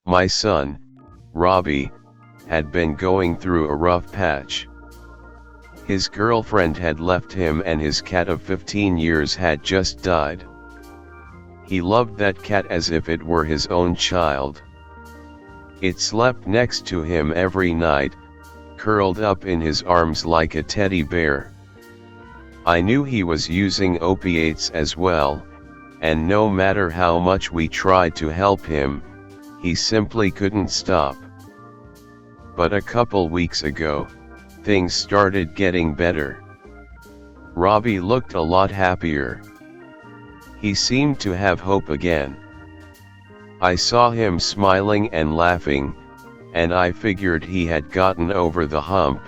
My son, Robbie, had been going through a rough patch. His girlfriend had left him and his cat of 15 years had just died. He loved that cat as if it were his own child. It slept next to him every night, curled up in his arms like a teddy bear. I knew he was using opiates as well, and no matter how much we tried to help him, he simply couldn't stop. But a couple weeks ago, things started getting better. Robbie looked a lot happier. He seemed to have hope again. I saw him smiling and laughing, and I figured he had gotten over the hump.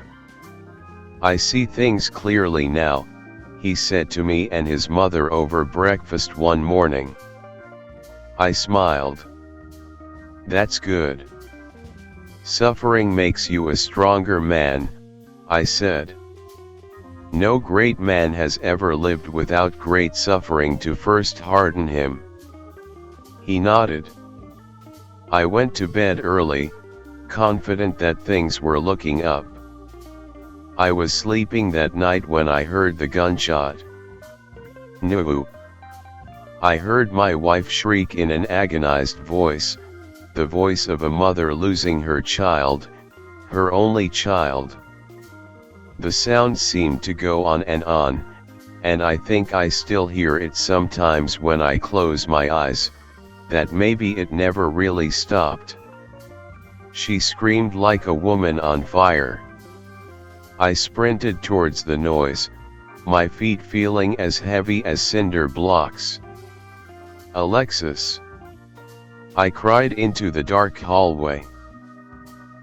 "I see things clearly now," he said to me and his mother over breakfast one morning. I smiled. "That's good. Suffering makes you a stronger man," I said. "No great man has ever lived without great suffering to first harden him." He nodded. I went to bed early, confident that things were looking up. I was sleeping that night when I heard the gunshot. "No!" I heard my wife shriek in an agonized voice, the voice of a mother losing her child, her only child. The sound seemed to go on, and I think I still hear it sometimes when I close my eyes, that maybe it never really stopped. She screamed like a woman on fire. I sprinted towards the noise, my feet feeling as heavy as cinder blocks. "Alexis!" I cried into the dark hallway.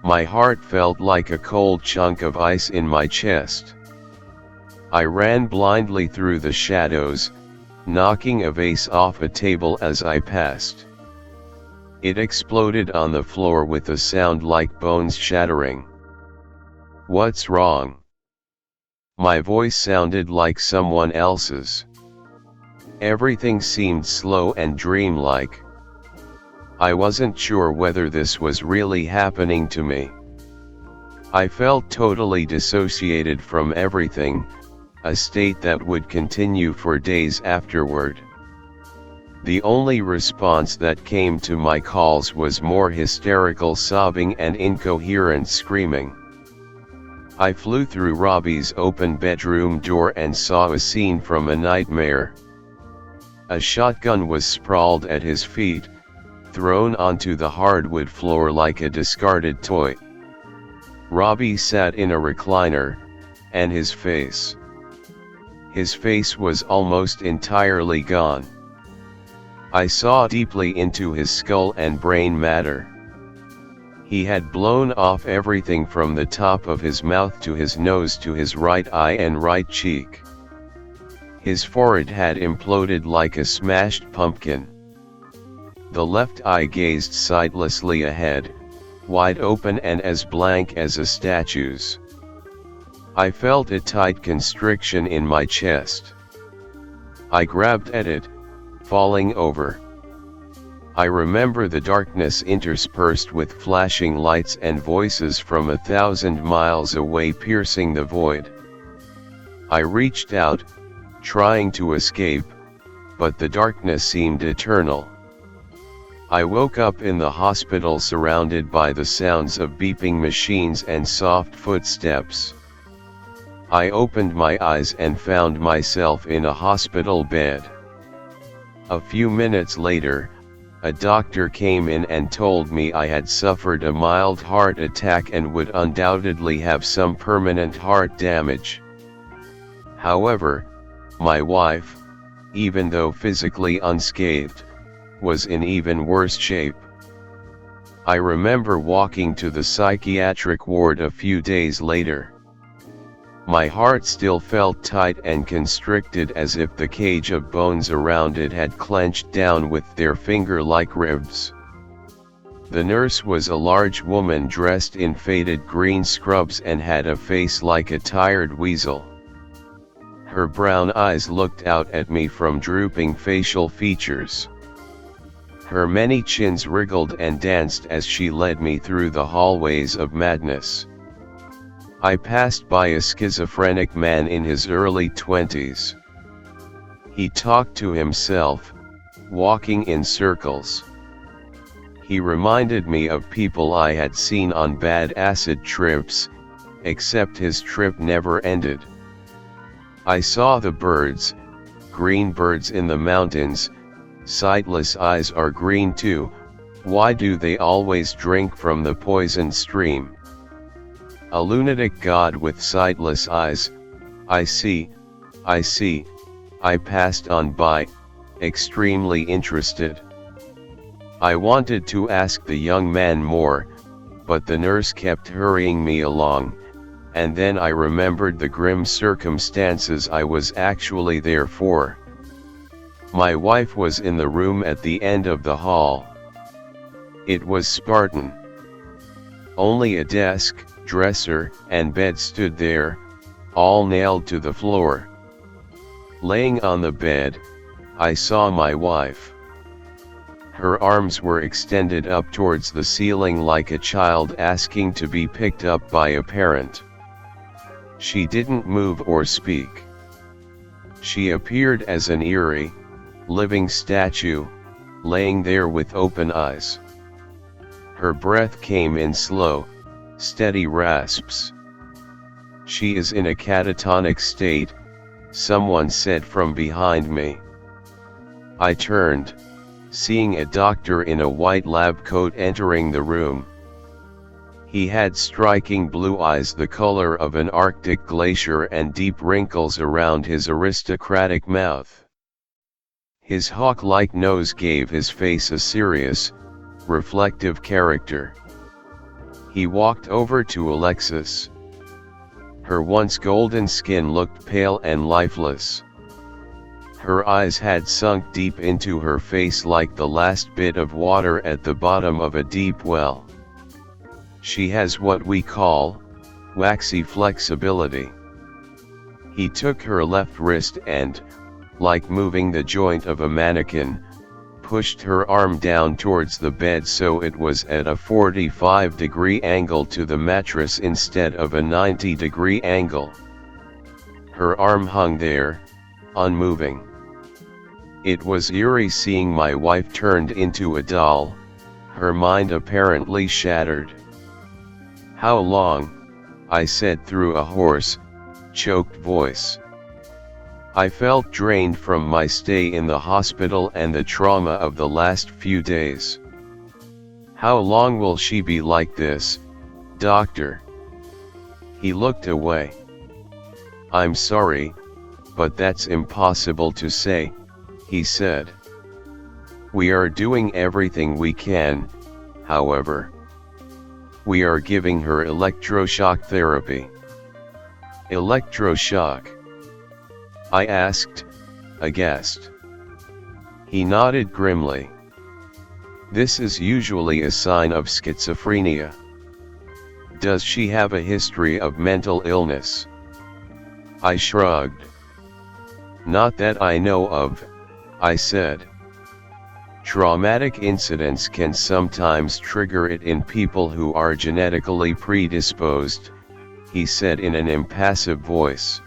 My heart felt like a cold chunk of ice in my chest. I ran blindly through the shadows, knocking a vase off a table as I passed. It exploded on the floor with a sound like bones shattering. "What's wrong?" My voice sounded like someone else's. Everything seemed slow and dreamlike. I wasn't sure whether this was really happening to me. I felt totally dissociated from everything, a state that would continue for days afterward. The only response that came to my calls was more hysterical sobbing and incoherent screaming. I flew through Robbie's open bedroom door and saw a scene from a nightmare. A shotgun was sprawled at his feet, thrown onto the hardwood floor like a discarded toy. Robbie sat in a recliner, and his face was almost entirely gone. I saw deeply into his skull and brain matter. He had blown off everything from the top of his mouth to his nose to his right eye and right cheek. His forehead had imploded like a smashed pumpkin. The left eye gazed sightlessly ahead, wide open and as blank as a statue's. I felt a tight constriction in my chest. I grabbed at it, falling over. I remember the darkness interspersed with flashing lights and voices from 1,000 miles away piercing the void. I reached out, trying to escape, but the darkness seemed eternal. I woke up in the hospital surrounded by the sounds of beeping machines and soft footsteps. I opened my eyes and found myself in a hospital bed. A few minutes later, a doctor came in and told me I had suffered a mild heart attack and would undoubtedly have some permanent heart damage. However, my wife, even though physically unscathed, was in even worse shape. I remember walking to the psychiatric ward a few days later. My heart still felt tight and constricted as if the cage of bones around it had clenched down with their finger-like ribs. The nurse was a large woman dressed in faded green scrubs and had a face like a tired weasel. Her brown eyes looked out at me from drooping facial features. Her many chins wriggled and danced as she led me through the hallways of madness. I passed by a schizophrenic man in his early 20s. He talked to himself, walking in circles. He reminded me of people I had seen on bad acid trips, except his trip never ended. I saw the birds, green birds in the mountains. Sightless eyes are green too, why do they always drink from the poisoned stream? A lunatic god with sightless eyes, I see. I passed on by, extremely interested. I wanted to ask the young man more, but the nurse kept hurrying me along, and then I remembered the grim circumstances I was actually there for. My wife was in the room at the end of the hall. It was Spartan. Only a desk, dresser, and bed stood there, all nailed to the floor. Laying on the bed, I saw my wife. Her arms were extended up towards the ceiling like a child asking to be picked up by a parent. She didn't move or speak. She appeared as an eerie, living statue, laying there with open eyes. Her breath came in slow, steady rasps. She is in a catatonic state, someone said from behind me. I turned, seeing a doctor in a white lab coat entering the room. He had striking blue eyes the color of an Arctic glacier and deep wrinkles around his aristocratic mouth. His hawk-like nose gave his face a serious, reflective character. He walked over to Alexis. Her once golden skin looked pale and lifeless. Her eyes had sunk deep into her face like the last bit of water at the bottom of a deep well. She has what we call waxy flexibility. He took her left wrist and, like moving the joint of a mannequin, pushed her arm down towards the bed so it was at a 45-degree angle to the mattress instead of a 90-degree angle. Her arm hung there, unmoving. It was eerie seeing my wife turned into a doll, her mind apparently shattered. "How long?" I said through a hoarse, choked voice. I felt drained from my stay in the hospital and the trauma of the last few days. "How long will she be like this, doctor?" He looked away. "I'm sorry, but that's impossible to say," he said. "We are doing everything we can, however. We are giving her electroshock therapy." "Electroshock?" I asked, aghast. He nodded grimly. "This is usually a sign of schizophrenia." "Does she have a history of mental illness?" I shrugged. "Not that I know of," I said. "Traumatic incidents can sometimes trigger it in people who are genetically predisposed," he said in an impassive voice.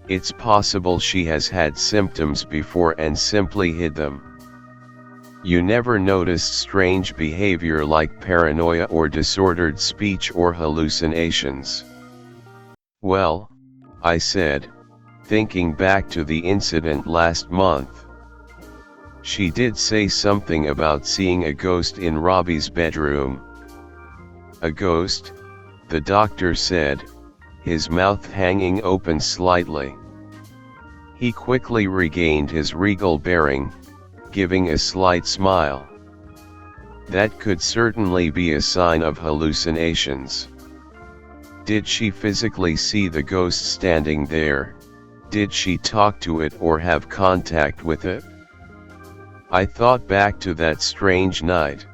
"It's possible she has had symptoms before and simply hid them." "You never noticed strange behavior like paranoia or disordered speech or hallucinations?" "Well," I said, thinking back to the incident last month. "She did say something about seeing a ghost in Robbie's bedroom." "A ghost?" the doctor said, his mouth hanging open slightly. He quickly regained his regal bearing, giving a slight smile. "That could certainly be a sign of hallucinations." "Did she physically see the ghost standing there? Did she talk to it or have contact with it?" I thought back to that strange night.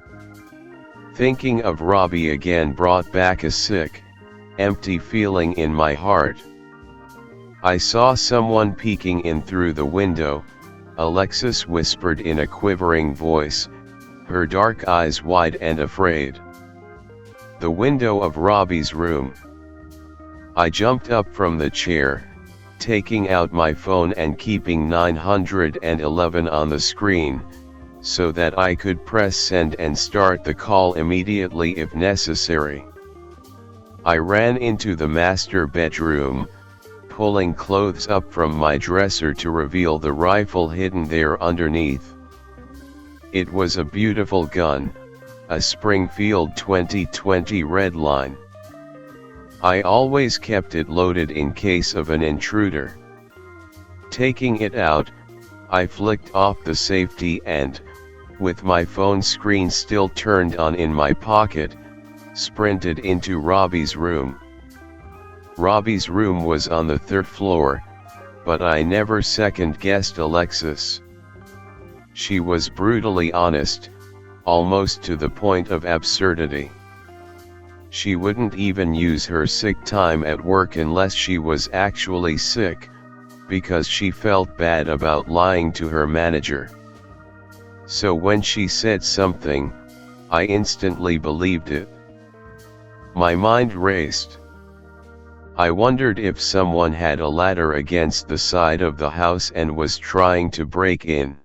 Thinking of Robbie again brought back a sick, empty feeling in my heart. "I saw someone peeking in through the window," Alexis whispered in a quivering voice, her dark eyes wide and afraid. The window of Robbie's room. I jumped up from the chair, taking out my phone and keeping 911 on the screen, so that I could press send and start the call immediately if necessary. I ran into the master bedroom, pulling clothes up from my dresser to reveal the rifle hidden there underneath. It was a beautiful gun, a Springfield 2020 Redline. I always kept it loaded in case of an intruder. Taking it out, I flicked off the safety and, with my phone screen still turned on in my pocket, sprinted into Robbie's room. Robbie's room was on the 3rd floor, but I never second-guessed Alexis. She was brutally honest, almost to the point of absurdity. She wouldn't even use her sick time at work unless she was actually sick, because she felt bad about lying to her manager. So when she said something, I instantly believed it. My mind raced. I wondered if someone had a ladder against the side of the house and was trying to break in.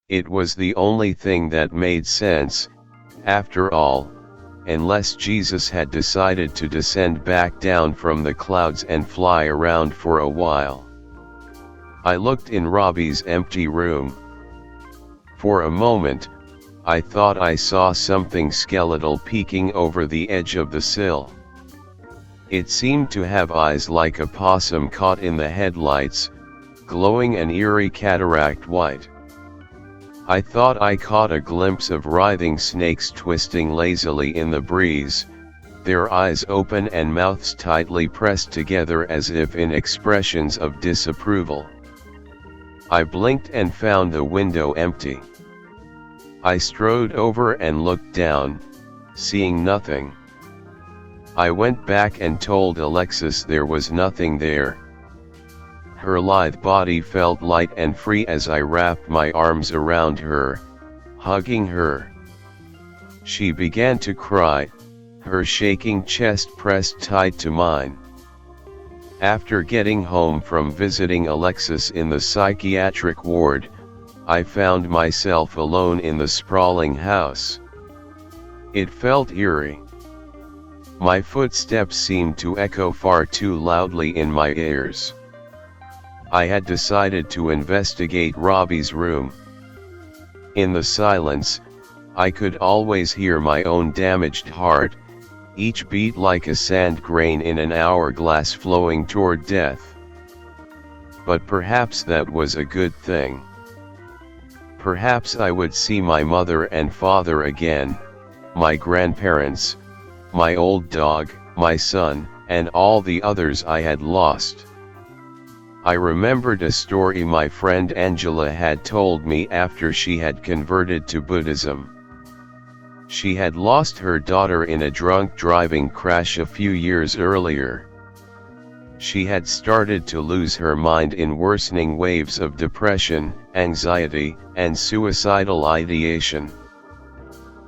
It was the only thing that made sense, after all, unless Jesus had decided to descend back down from the clouds and fly around for a while. I looked in Robbie's empty room. For a moment, I thought I saw something skeletal peeking over the edge of the sill. It seemed to have eyes like a possum caught in the headlights, glowing an eerie cataract white. I thought I caught a glimpse of writhing snakes twisting lazily in the breeze, their eyes open and mouths tightly pressed together as if in expressions of disapproval. I blinked and found the window empty. I strode over and looked down, seeing nothing. I went back and told Alexis there was nothing there. Her lithe body felt light and free as I wrapped my arms around her, hugging her. She began to cry, her shaking chest pressed tight to mine. After getting home from visiting Alexis in the psychiatric ward, I found myself alone in the sprawling house. It felt eerie. My footsteps seemed to echo far too loudly in my ears. I had decided to investigate Robbie's room. In the silence, I could always hear my own damaged heart, each beat like a sand grain in an hourglass flowing toward death. But perhaps that was a good thing. Perhaps I would see my mother and father again, my grandparents, my old dog, my son, and all the others I had lost. I remembered a story my friend Angela had told me after she had converted to Buddhism. She had lost her daughter in a drunk driving crash a few years earlier. She had started to lose her mind in worsening waves of depression, anxiety, and suicidal ideation.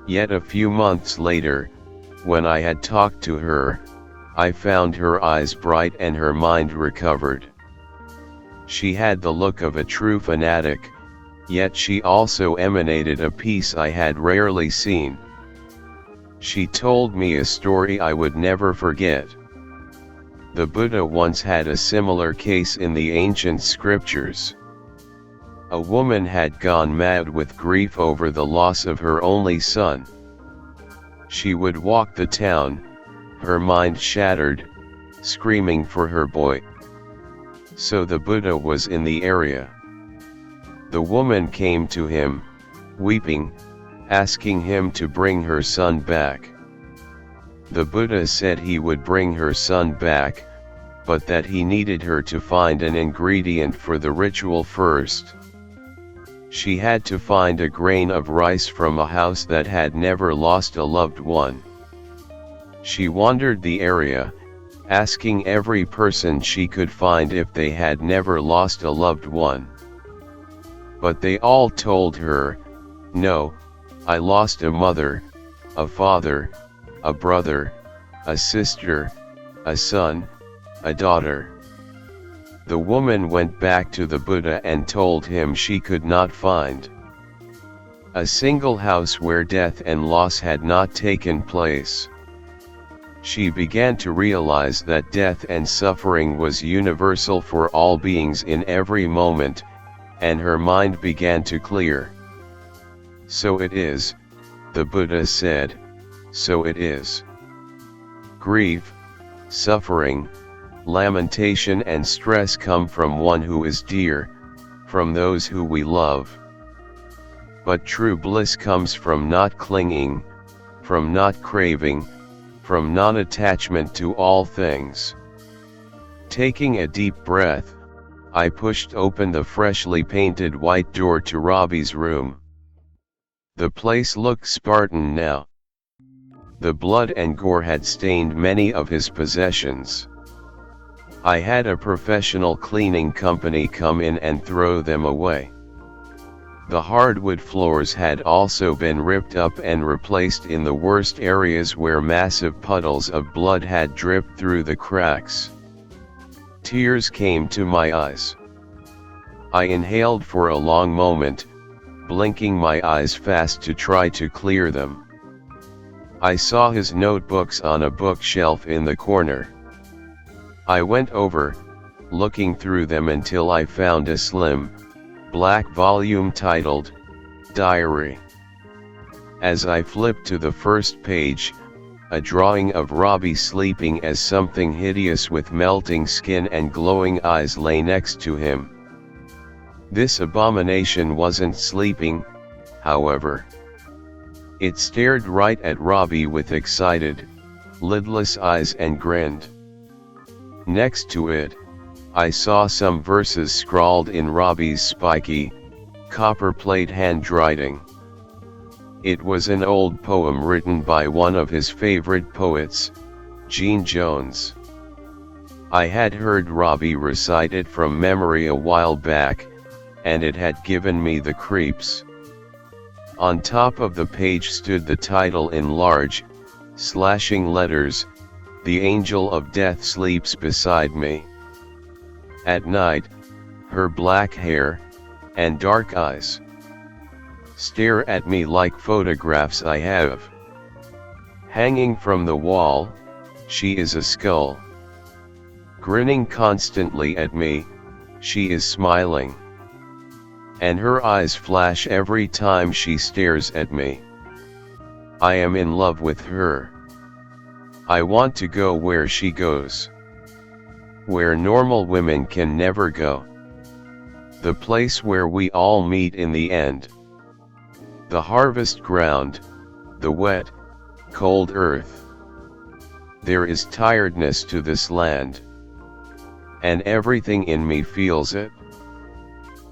Yet a few months later, when I had talked to her, I found her eyes bright and her mind recovered. She had the look of a true fanatic, yet she also emanated a peace I had rarely seen. She told me a story I would never forget. The Buddha once had a similar case in the ancient scriptures. A woman had gone mad with grief over the loss of her only son. She would walk the town, her mind shattered, screaming for her boy. So the Buddha was in the area. The woman came to him, weeping, asking him to bring her son back. The Buddha said he would bring her son back, but that he needed her to find an ingredient for the ritual first. She had to find a grain of rice from a house that had never lost a loved one. She wandered the area, asking every person she could find if they had never lost a loved one. But they all told her, "No, I lost a mother, a father, a brother, a sister, a son, a daughter. The woman went back to the Buddha and told him she could not find a single house where death and loss had not taken place. She began to realize that death and suffering was universal for all beings in every moment, and her mind began to clear. So it is, the Buddha said, so it is. Grief, suffering, lamentation and stress come from one who is dear, from those who we love. But true bliss comes from not clinging, from not craving, from non-attachment to all things. Taking a deep breath, I pushed open the freshly painted white door to Robbie's room. The place looked Spartan now. The blood and gore had stained many of his possessions. I had a professional cleaning company come in and throw them away. The hardwood floors had also been ripped up and replaced in the worst areas where massive puddles of blood had dripped through the cracks. Tears came to my eyes. I inhaled for a long moment, blinking my eyes fast to try to clear them. I saw his notebooks on a bookshelf in the corner. I went over, looking through them until I found a slim, black volume titled, Diary. As I flipped to the first page, a drawing of Robbie sleeping as something hideous with melting skin and glowing eyes lay next to him. This abomination wasn't sleeping, however. It stared right at Robbie with excited, lidless eyes and grinned. Next to it, I saw some verses scrawled in Robbie's spiky, copper-plate handwriting. It was an old poem written by one of his favorite poets, Gene Jones. I had heard Robbie recite it from memory a while back, and it had given me the creeps. On top of the page stood the title in large, slashing letters, "The Angel of Death sleeps beside me." At night, her black hair, and dark eyes stare at me like photographs I have. Hanging from the wall, she is a skull. Grinning constantly at me, she is smiling. And her eyes flash every time she stares at me. I am in love with her. I want to go where she goes. Where normal women can never go. The place where we all meet in the end. The harvest ground, the wet, cold earth. There is tiredness to this land. And everything in me feels it.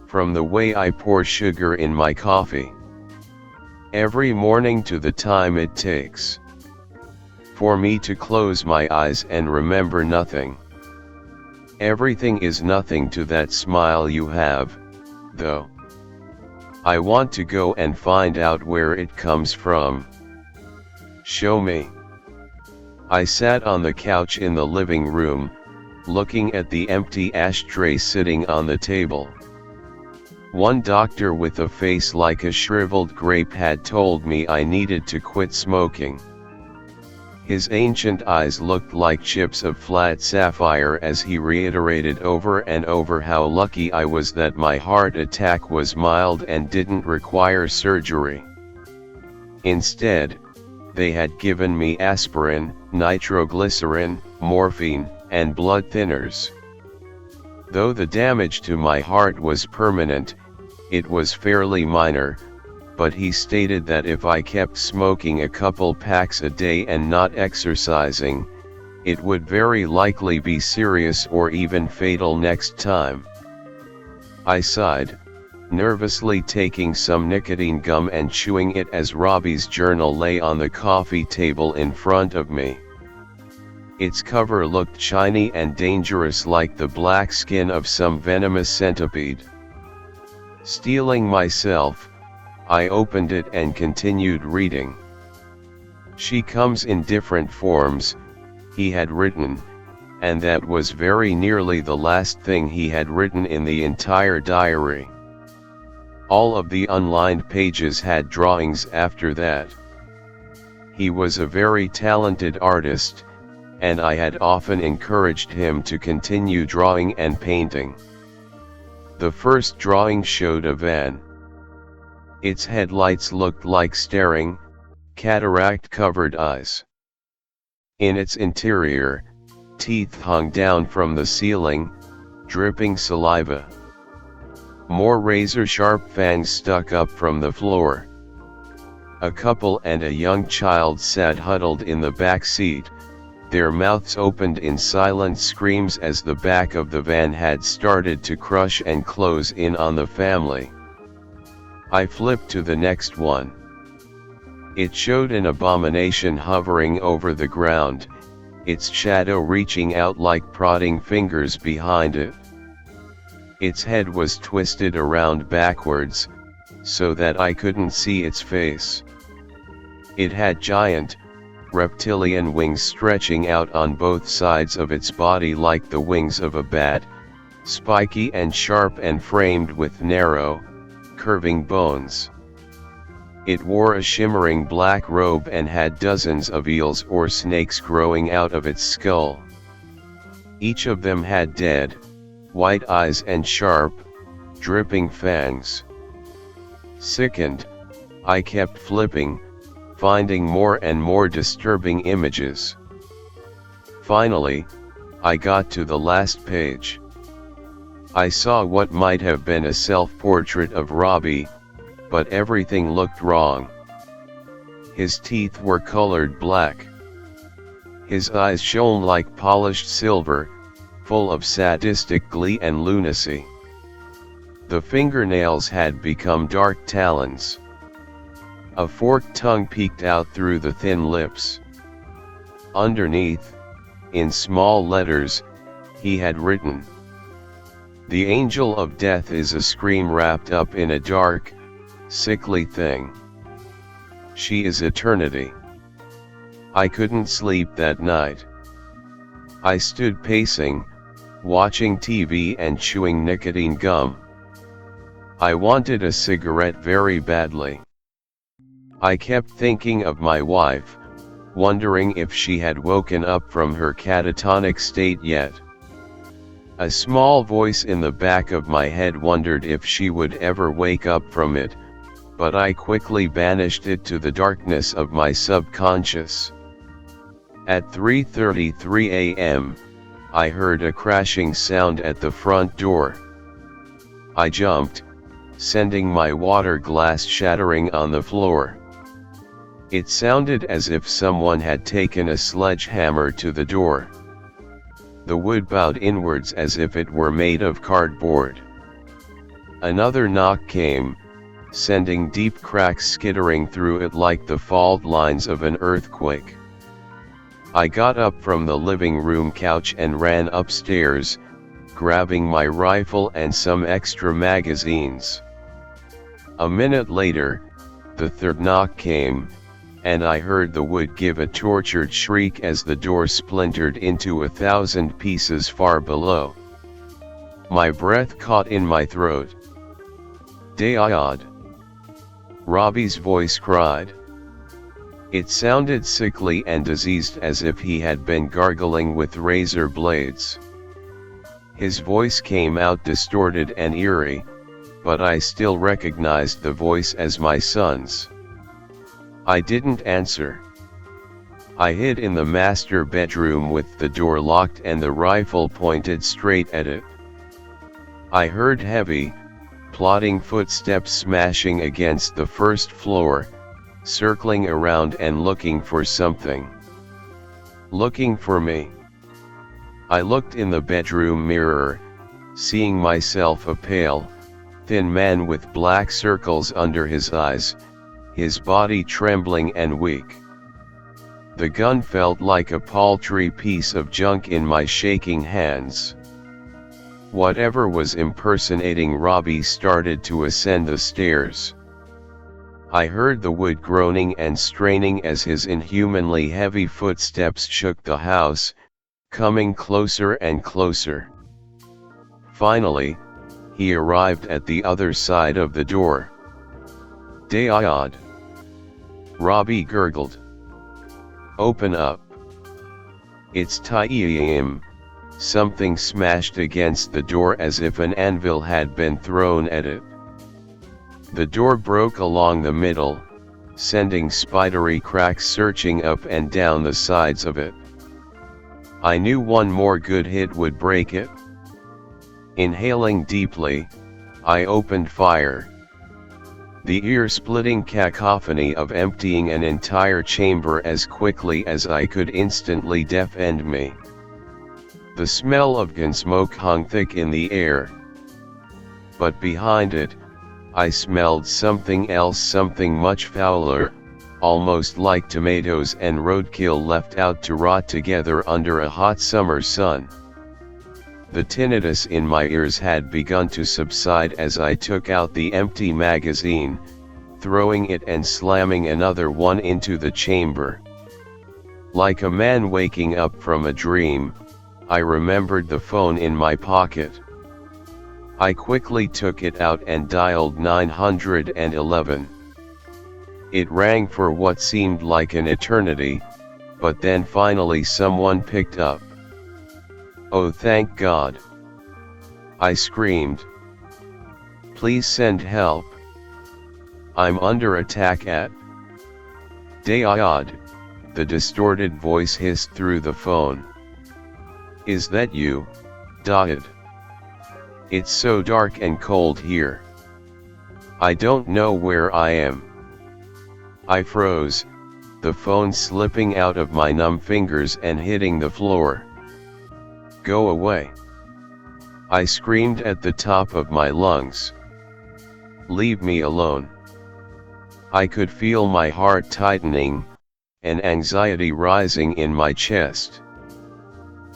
From the way I pour sugar in my coffee. Every morning to the time it takes for me to close my eyes and remember nothing. Everything is nothing to that smile you have, though. I want to go and find out where it comes from. Show me. I sat on the couch in the living room, looking at the empty ashtray sitting on the table. One doctor with a face like a shriveled grape had told me I needed to quit smoking. His ancient eyes looked like chips of flat sapphire as he reiterated over and over how lucky I was that my heart attack was mild and didn't require surgery. Instead, they had given me aspirin, nitroglycerin, morphine, and blood thinners. Though the damage to my heart was permanent, it was fairly minor, but he stated that if I kept smoking a couple packs a day and not exercising, it would very likely be serious or even fatal next time. I sighed, nervously taking some nicotine gum and chewing it as Robbie's journal lay on the coffee table in front of me. Its cover looked shiny and dangerous like the black skin of some venomous centipede. Steeling myself, I opened it and continued reading. "She comes in different forms," he had written, and that was very nearly the last thing he had written in the entire diary. All of the unlined pages had drawings after that. He was a very talented artist, and I had often encouraged him to continue drawing and painting. The first drawing showed a van. Its headlights looked like staring, cataract-covered eyes. In its interior, teeth hung down from the ceiling, dripping saliva. More razor-sharp fangs stuck up from the floor. A couple and a young child sat huddled in the back seat, their mouths opened in silent screams as the back of the van had started to crush and close in on the family. I flipped to the next one. It showed an abomination hovering over the ground, its shadow reaching out like prodding fingers behind it. Its head was twisted around backwards, so that I couldn't see its face. It had giant, reptilian wings stretching out on both sides of its body like the wings of a bat, spiky and sharp and framed with narrow, curving bones. It wore a shimmering black robe and had dozens of eels or snakes growing out of its skull. Each of them had dead, white eyes and sharp, dripping fangs. Sickened, I kept flipping, finding more and more disturbing images. Finally, I got to the last page. I saw what might have been a self-portrait of Robbie, but everything looked wrong. His teeth were colored black. His eyes shone like polished silver, full of sadistic glee and lunacy. The fingernails had become dark talons. A forked tongue peeked out through the thin lips. Underneath, in small letters, he had written, "The angel of death is a scream wrapped up in a dark, sickly thing. She is eternity." I couldn't sleep that night. I stood pacing, watching TV and chewing nicotine gum. I wanted a cigarette very badly. I kept thinking of my wife, wondering if she had woken up from her catatonic state yet. A small voice in the back of my head wondered if she would ever wake up from it, but I quickly banished it to the darkness of my subconscious. At 3:33 a.m., I heard a crashing sound at the front door. I jumped, sending my water glass shattering on the floor. It sounded as if someone had taken a sledgehammer to the door. The wood bowed inwards as if it were made of cardboard. Another knock came, sending deep cracks skittering through it like the fault lines of an earthquake. I got up from the living room couch and ran upstairs, grabbing my rifle and some extra magazines. A minute later, the third knock came, and I heard the wood give a tortured shriek as the door splintered into 1,000 pieces far below. My breath caught in my throat. "Dayad!" Robbie's voice cried. It sounded sickly and diseased as if he had been gargling with razor blades. His voice came out distorted and eerie, but I still recognized the voice as my son's. I didn't answer. I hid in the master bedroom with the door locked and the rifle pointed straight at it. I heard heavy, plodding footsteps smashing against the first floor, circling around and looking for something. Looking for me. I looked in the bedroom mirror, seeing myself a pale, thin man with black circles under his eyes, his body trembling and weak. The gun felt like a paltry piece of junk in my shaking hands. Whatever was impersonating Robbie started to ascend the stairs. I heard the wood groaning and straining as his inhumanly heavy footsteps shook the house, coming closer and closer. Finally, he arrived at the other side of the door. "Dayad," Robbie gurgled. "Open up." "It's Tayyim." Something smashed against the door as if an anvil had been thrown at it. The door broke along the middle, sending spidery cracks searching up and down the sides of it. I knew one more good hit would break it. Inhaling deeply, I opened fire. The ear-splitting cacophony of emptying an entire chamber as quickly as I could instantly deafened me. The smell of gun smoke hung thick in the air. But behind it, I smelled something else, something much fouler, almost like tomatoes and roadkill left out to rot together under a hot summer sun. The tinnitus in my ears had begun to subside as I took out the empty magazine, throwing it and slamming another one into the chamber. Like a man waking up from a dream, I remembered the phone in my pocket. I quickly took it out and dialed 911. It rang for what seemed like an eternity, but then finally someone picked up. "Oh, thank God!" I screamed. "Please send help. I'm under attack at..." "Dayad," the distorted voice hissed through the phone. "Is that you, Dayad? It's so dark and cold here. I don't know where I am." I froze, the phone slipping out of my numb fingers and hitting the floor. "Go away!" I screamed at the top of my lungs. "Leave me alone." I could feel my heart tightening, and anxiety rising in my chest.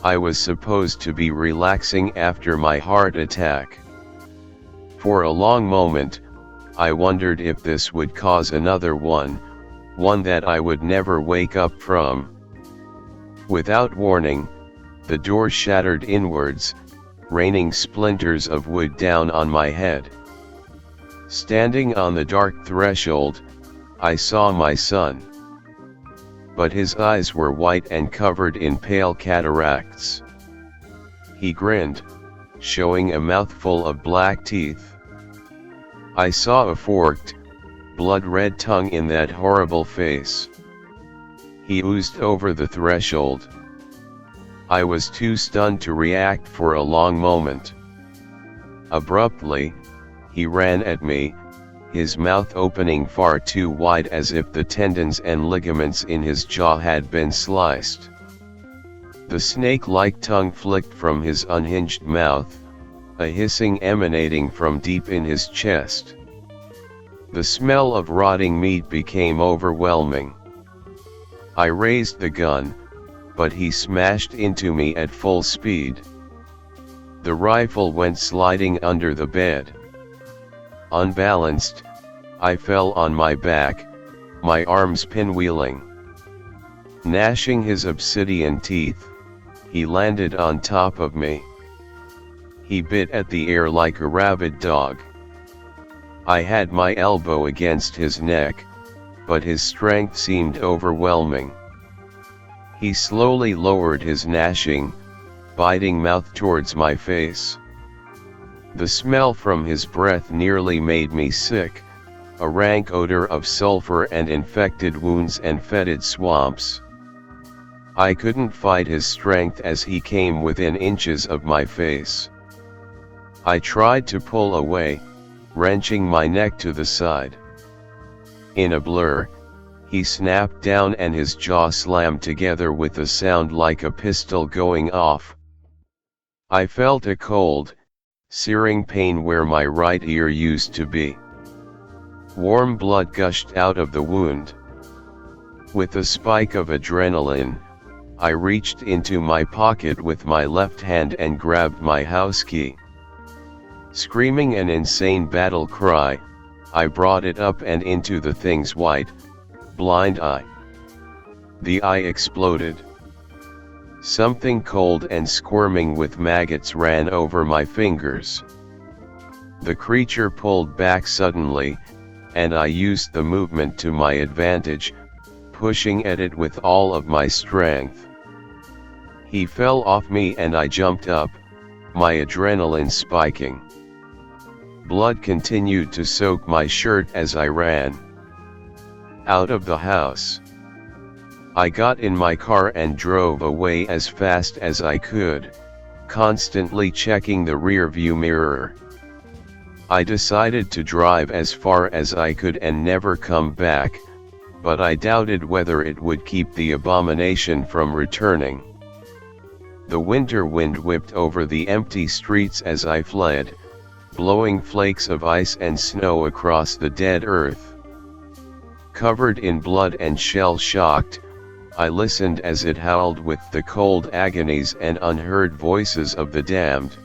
I was supposed to be relaxing after my heart attack. For a long moment, I wondered if this would cause another one that I would never wake up from. Without warning, the door shattered inwards, raining splinters of wood down on my head. Standing on the dark threshold, I saw my son. But his eyes were white and covered in pale cataracts. He grinned, showing a mouthful of black teeth. I saw a forked, blood-red tongue in that horrible face. He oozed over the threshold. I was too stunned to react for a long moment. Abruptly, he ran at me, his mouth opening far too wide as if the tendons and ligaments in his jaw had been sliced. The snake-like tongue flicked from his unhinged mouth, a hissing emanating from deep in his chest. The smell of rotting meat became overwhelming. I raised the gun, but he smashed into me at full speed. The rifle went sliding under the bed. Unbalanced, I fell on my back, my arms pinwheeling. Gnashing his obsidian teeth, he landed on top of me. He bit at the air like a rabid dog. I had my elbow against his neck, but his strength seemed overwhelming. He slowly lowered his gnashing, biting mouth towards my face. The smell from his breath nearly made me sick, a rank odor of sulfur and infected wounds and fetid swamps. I couldn't fight his strength as he came within inches of my face. I tried to pull away, wrenching my neck to the side. In a blur, he snapped down and his jaw slammed together with a sound like a pistol going off. I felt a cold, searing pain where my right ear used to be. Warm blood gushed out of the wound. With a spike of adrenaline, I reached into my pocket with my left hand and grabbed my house key. Screaming an insane battle cry, I brought it up and into the thing's white, blind eye. The eye exploded. Something cold and squirming with maggots ran over my fingers. The creature pulled back suddenly, and I used the movement to my advantage, pushing at it with all of my strength. He fell off me and I jumped up, my adrenaline spiking. Blood continued to soak my shirt as I ran out of the house. I got in my car and drove away as fast as I could, constantly checking the rear-view mirror. I decided to drive as far as I could and never come back, but I doubted whether it would keep the abomination from returning. The winter wind whipped over the empty streets as I fled, blowing flakes of ice and snow across the dead earth. Covered in blood and shell-shocked, I listened as it howled with the cold agonies and unheard voices of the damned.